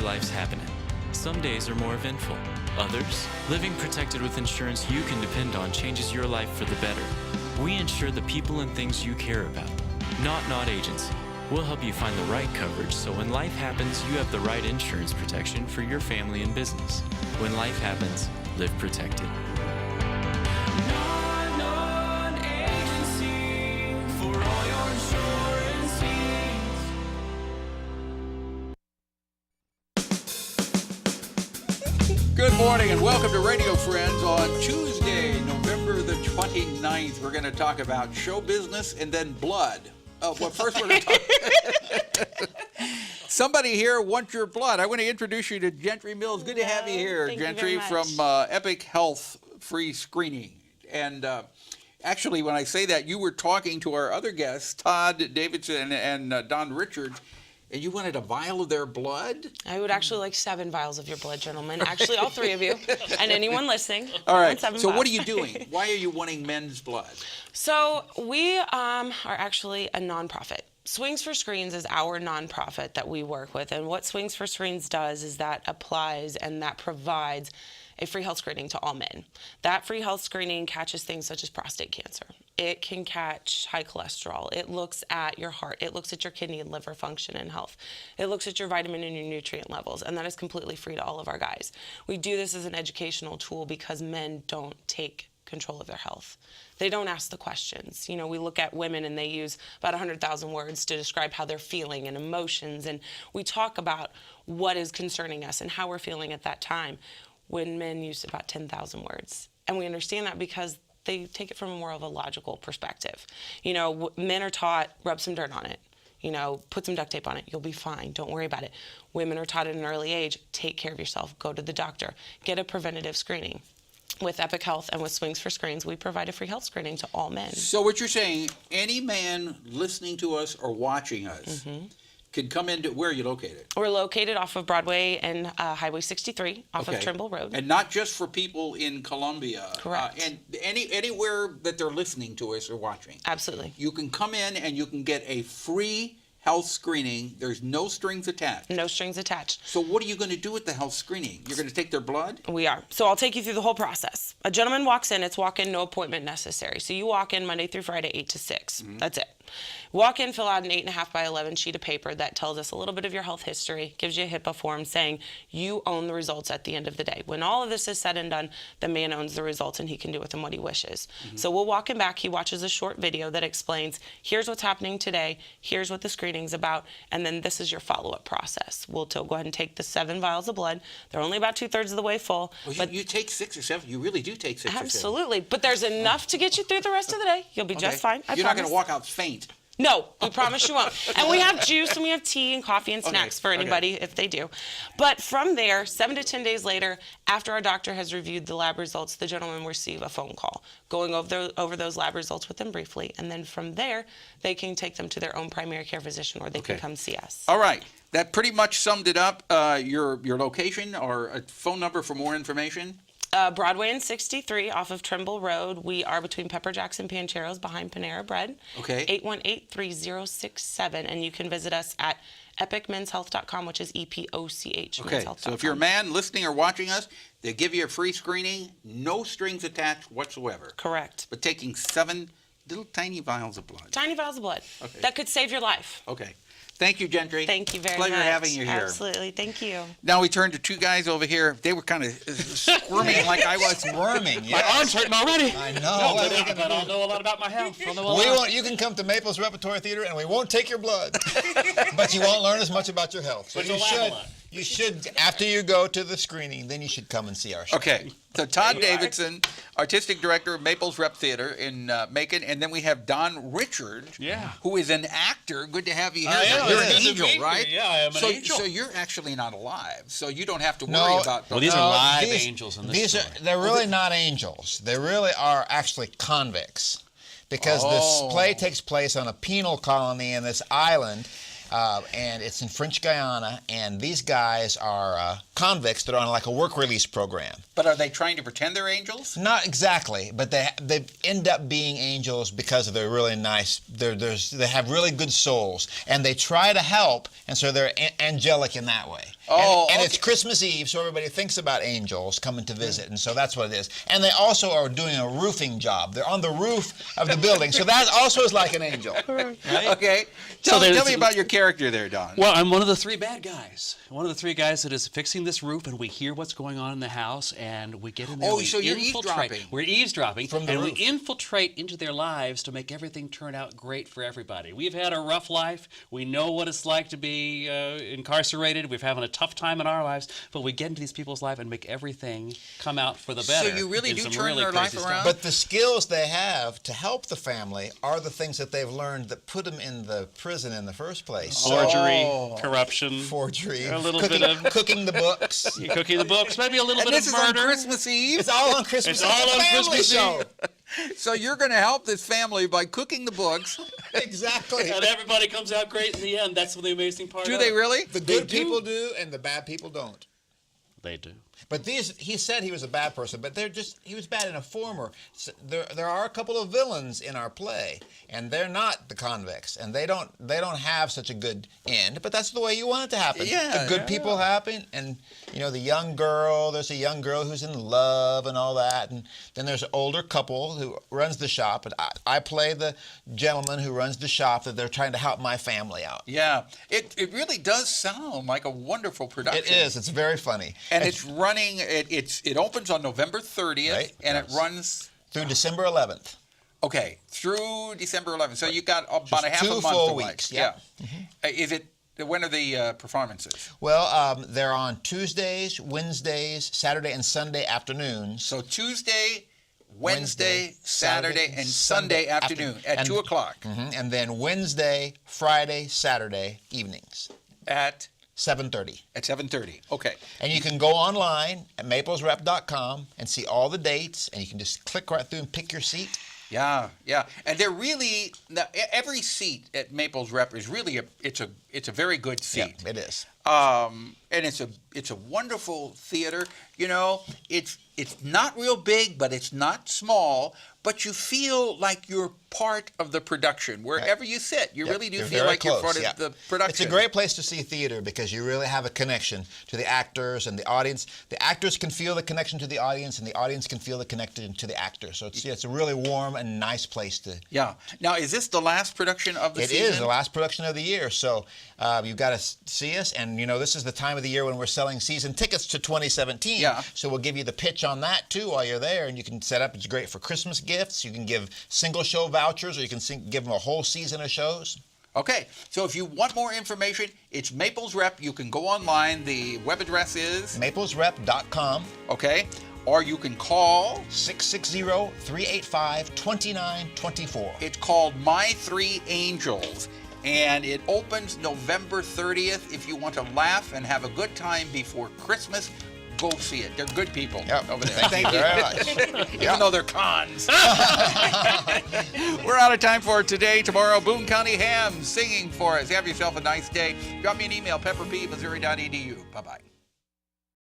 life's happening. Some days are more eventful. Others, living protected with insurance you can depend on changes your life for the better. We insure the people and things you care about. Not Agency. We'll help you find the right coverage so when life happens, you have the right insurance protection for your family and business. When life happens, live protected. Non-agency for all your insurance needs. Good morning and welcome to Radio Friends on Tuesday, November the 29th. We're going to talk about show business and then blood. Well, first we're going to talk. Somebody here wants your blood. I want to introduce you to Gentry Mills. Good to have you here, Thank Gentry, you very from much. Epoch Health Free Screening. And actually, when I say that, you were talking to our other guests, TODD Davison and Don Richards, and you wanted a vial of their blood? I would actually like 7 vials of your blood, gentlemen. Actually, all 3 of you and anyone listening. All right. 7 So vials. what are you doing? Why are you wanting men's blood? So we are actually a nonprofit. Swings for Screens is our nonprofit that we work with. And what Swings for Screens does is that applies and that provides a free health screening to all men. That free health screening catches things such as prostate cancer. It can catch high cholesterol. It looks at your heart. It looks at your kidney and liver function and health. It looks at your vitamin and your nutrient levels, and that is completely free to all of our guys. We do this as an educational tool because men don't take control of their health. They don't ask the questions. You know, we look at women and they use about 100,000 words to describe how they're feeling and emotions, and we talk about what is concerning us and how we're feeling at that time, when men use about 10,000 words. And we understand that because they take it from more of a logical perspective. You know, men are taught, rub some dirt on it. You know, put some duct tape on it. You'll be fine. Don't worry about it. Women are taught at an early age, take care of yourself. Go to the doctor. Get a preventative screening. With Epoch Health and with Swings for Screens, we provide a free health screening to all men. So what you're saying, any man listening to us or watching us could come into, where are you located? We're located off of Broadway and Highway 63, off of Okay. Trimble Road. And not just for people in Columbia. Correct. And anywhere that they're listening to us or watching. Absolutely. You can come in and you can get a free health screening. There's no strings attached. No strings attached. So what are you going to do with the health screening? You're going to take their blood? We are. So I'll take you through the whole process. A gentleman walks in, it's walk-in, no appointment necessary. So you walk in Monday through Friday, 8 to 6. That's it. Walk in, fill out an 8.5 by 11 sheet of paper that tells us a little bit of your health history, gives you a HIPAA form saying you own the results at the end of the day. When all of this is said and done, the man owns the results and he can do with them what he wishes. So we'll walk him back. He watches a short video that explains, here's what's happening today, here's what the screening's about, and then this is your follow-up process. We'll go ahead and take the 7 vials of blood. They're only about 2/3 of the way full. Well, but you take 6 or 7. You really do take 6 or 7. absolutely. But there's enough to get you through the rest of the day. You'll be just fine. You're not going to walk out faint. No, we promise you won't. And we have juice and we have tea and coffee and snacks for anybody if they do. But from there, 7 to 10 days later, after our doctor has reviewed the lab results, the gentleman will receive a phone call going over those lab results with them briefly. And then from there, they can take them to their own primary care physician or they can come see us. All right. That pretty much summed it up. Your location or a phone number for more information? Broadway and 63 off of Trimble Road. We are between Pepper Jacks and Pancheros behind Panera Bread. Okay. 818-3067. And you can visit us at epochmenshealth.com, which is EPOCH. Okay. So if you're a man listening or watching us, they give you a free screening, no strings attached whatsoever. Correct. But taking 7 little tiny vials of blood. Tiny vials of blood. Okay. That could save your life. Okay. Thank you, Gentry. Thank you very Pleasure much. having you here. Absolutely. Thank you. Now we turn to 2 guys over here. They were kind of squirming like I was. Squirming, My arm's hurting already. I know. No, What but are we gonna I don't do? know a lot about my health. I don't know a We lot. won't. You can come to Maples Repertory Theater, and we won't take your blood, but you won't learn as much about your health. So But you you'll laugh a should. lot. You should, after you go to the screening, then you should come and see our show. Okay. So TODD Davison, Artistic Director of Maples Rep Theater in Macon, and then we have Don Richard, who is an actor. Good to have you here. I am. You're It's an good to angel, be here. right? Yeah, I am an angel. So you're actually not alive, so you don't have to worry No. about. Well, these are live these- angels in this These story. they're really not angels. They really are actually convicts, because this play takes place on a penal colony in this island. And it's in French Guiana, and these guys are convicts that are on like a work release program. But are they trying to pretend they're angels? Not exactly, but they end up being angels because they're really nice. They have really good souls, and they try to help, and so they're angelic in that way. Oh, and okay. it's Christmas Eve, so everybody thinks about angels coming to visit, and so that's what it is. And they also are doing a roofing job. They're on the roof of the building, so that also is like an angel. Okay. Tell me about your character there, Don. Well, I'm one of the three bad guys. One of the three guys that is fixing this roof, and we hear what's going on in the house, and we get in there. Oh, we so you're infiltrate. eavesdropping. We're eavesdropping, From the and roof. we infiltrate into their lives to make everything turn out great for everybody. We've had a rough life. We know what it's like to be incarcerated. We're having a tough time in our lives, but we get into these people's life and make everything come out for the better. So you really in do some turn their crazy life stuff. around? But the skills they have to help the family are the things that they've learned that put them in the prison in the first place. Forgery, Oh. corruption, Forgery, a little cooking, bit of cooking the books. cooking the books, maybe a little And bit this of is on murder. Christmas Eve. It's all on Christmas. It's all a on family Christmas show. Eve. So you're going to help this family by cooking the books. Exactly. And everybody comes out great in the end. That's the amazing part. Do of they it. really? The good people do, and the bad people don't. They do. But he said he was a bad person, but he was bad in a former. There are a couple of villains in our play, and they're not the convicts, and they don't have such a good end. But that's the way you want it to happen. Yeah, the good people happen, and there's a young girl who's in love and all that, and then there's an older couple who runs the shop, and I play the gentleman who runs the shop that they're trying to help my family out. Yeah. It really does sound like a wonderful production. It is. It's very funny. And it's running. It opens on November 30th, Right. and Yes. it runs Through December 11th. through December 11th. So you got about Just a half a 2 month full to wait. weeks, Yeah. yeah. When are the performances? Well, they're on Tuesdays, Wednesdays, Saturday, and Sunday afternoons. So Tuesday, Wednesday, Saturday, and Sunday afternoon at 2 o'clock. And then Wednesday, Friday, Saturday evenings At 7:30. 7:30. Okay. And you can go online at maplesrep.com and see all the dates, and you can just click right through and pick your seat. Yeah, yeah, and they're really every seat at Maples Rep is really it's a very good seat. Yeah, it is. And it's a wonderful theater. It's not real big, but it's not small. But you feel like you're part of the production wherever you sit. You really do You're feel very like you're close, part of the production. It's a great place to see theater because you really have a connection to the actors and the audience. The actors can feel the connection to the audience, and the audience can feel the connection to the actors. So it's a really warm and nice place to. Yeah. Now, is this the last production of the season? It is the last production of the year. So you've got to see us, and this is the time of the year when we're selling season tickets to 2017. Yeah. So we'll give you the pitch on that too while you're there, and you can set up. It's great for Christmas gifts. You can give single show vouchers, or you can give them a whole season of shows. Okay, so if you want more information, it's Maples Rep. You can go online. The web address is maplesrep.com. okay, or you can call 660-385-2924. It's called My Three Angels, and it opens November 30th. If you want to laugh and have a good time before Christmas, go see it. They're good people over there. Thank you very much. Even though they're cons. We're out of time for today. Tomorrow, Boone County Hams singing for us. Have yourself a nice day. Drop me an email, pepperp@missouri.edu. Bye-bye.